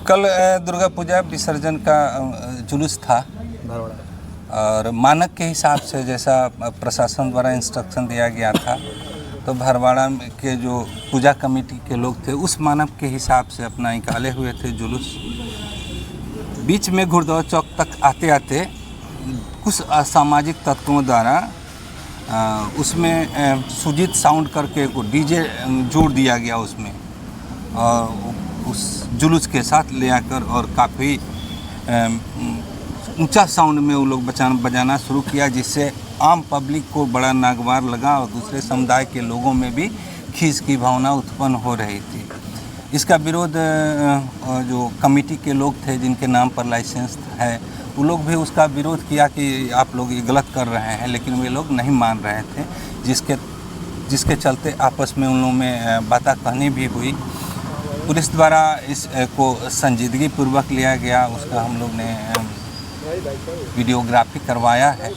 कल दुर्गा पूजा विसर्जन का जुलूस था और मानक के हिसाब से जैसा प्रशासन द्वारा इंस्ट्रक्शन दिया गया था तो भरवाड़ा के जो पूजा कमेटी के लोग थे उस मानक के हिसाब से अपना निकाले हुए थे जुलूस। बीच में घुड़दौड़ चौक तक आते आते कुछ असामाजिक तत्वों द्वारा उसमें सुजीत साउंड करके को डीजे जोड़ दिया गया उसमें और उस जुलूस के साथ ले आकर और काफ़ी ऊंचा साउंड में वो लोग बजाना शुरू किया, जिससे आम पब्लिक को बड़ा नागवार लगा और दूसरे समुदाय के लोगों में भी खीस की भावना उत्पन्न हो रही थी। इसका विरोध जो कमेटी के लोग थे जिनके नाम पर लाइसेंस है वो लोग भी उसका विरोध किया कि आप लोग ये गलत कर रहे हैं, लेकिन वे लोग नहीं मान रहे थे, जिसके चलते आपस में उन लोगों में बात कहनी भी हुई। पुलिस द्वारा इसको संजीदगी पूर्वक लिया गया, उसका हम लोग ने वीडियोग्राफी करवाया है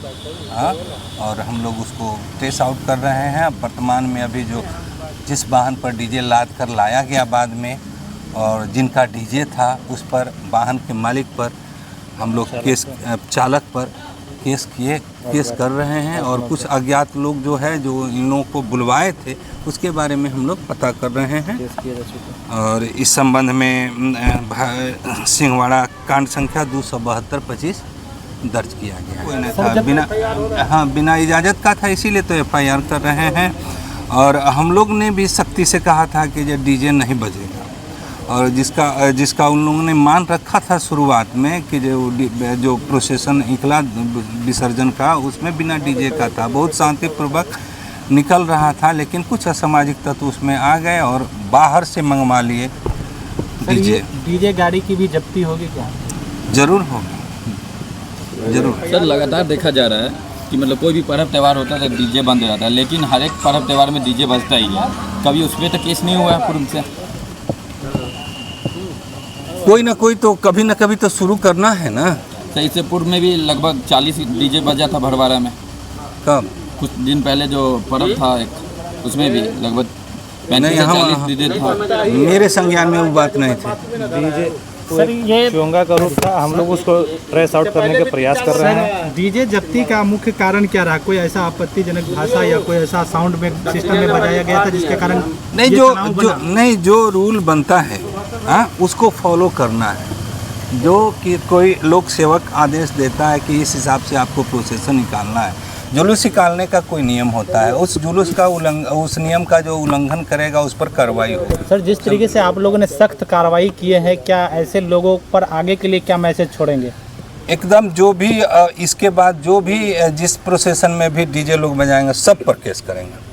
और हम लोग उसको ट्रेस आउट कर रहे हैं। वर्तमान में अभी जिस वाहन पर डीजे लाद कर लाया गया बाद में और जिनका डीजे था उस पर वाहन के मालिक पर हम लोग चालक पर केस कर रहे हैं और कुछ अज्ञात लोग जो है जो इन लोगों को बुलवाए थे उसके बारे में हम लोग पता कर रहे हैं और इस संबंध में सिंहवाड़ा कांड संख्या 272-25 दर्ज किया गया है। था बिना इजाज़त का था, इसीलिए तो FIR कर रहे हैं और हम लोग ने भी सख्ती से कहा था कि ये डीजे नहीं बजेगा और जिसका उन लोगों ने मान रखा था शुरुआत में कि जो प्रोसेसन निकला विसर्जन का उसमें बिना डीजे का था, बहुत शांतिपूर्वक निकल रहा था, लेकिन कुछ असामाजिक तत्व उसमें आ गए और बाहर से मंगवा लिए डीजे गाड़ी की भी जब्ती होगी क्या? जरूर होगी, जरूर। सर लगातार देखा जा रहा है कि मतलब कोई भी पर्व त्यौहार होता है तो डीजे बंद हो जाता है, लेकिन हर एक पर्व त्यौहार में डीजे बजता ही है। कभी उस पर तो केस नहीं हुआ है पूर्व से? कोई ना कोई तो कभी ना कभी तो शुरू करना है ना। तो इससे पूर्व में भी लगभग 40 डीजे बजा था भरवाड़ा में। कब? कुछ दिन पहले जो पर्व था एक, उसमें भी लगभग 35-40 डीजे था। मेरे संज्ञान में वो बात नहीं थी। डीजे सर ये चोंगा का रूप था, हम लोग उसको ट्रेस आउट करने का प्रयास कर रहे हैं। डीजे जब्ती का मुख्य कारण क्या रहा? कोई ऐसा आपत्तिजनक भाषा या कोई ऐसा साउंड में सिस्टम में बजाया गया था जिसके कारण नहीं, जो रूल बनता है उसको फॉलो करना है। जो कि कोई लोक सेवक आदेश देता है कि इस हिसाब से आपको प्रोसेसन निकालना है, जुलूस निकालने का कोई नियम होता है, उस जुलूस का उस नियम का जो उल्लंघन करेगा उस पर कार्रवाई होगी। सर जिस तरीके से आप लोगों ने सख्त कार्रवाई किए हैं, क्या ऐसे लोगों पर आगे के लिए क्या मैसेज छोड़ेंगे? एकदम जो भी इसके बाद जो भी जिस प्रोसेसन में भी डीजे लोग बजाएंगे सब पर केस करेंगे।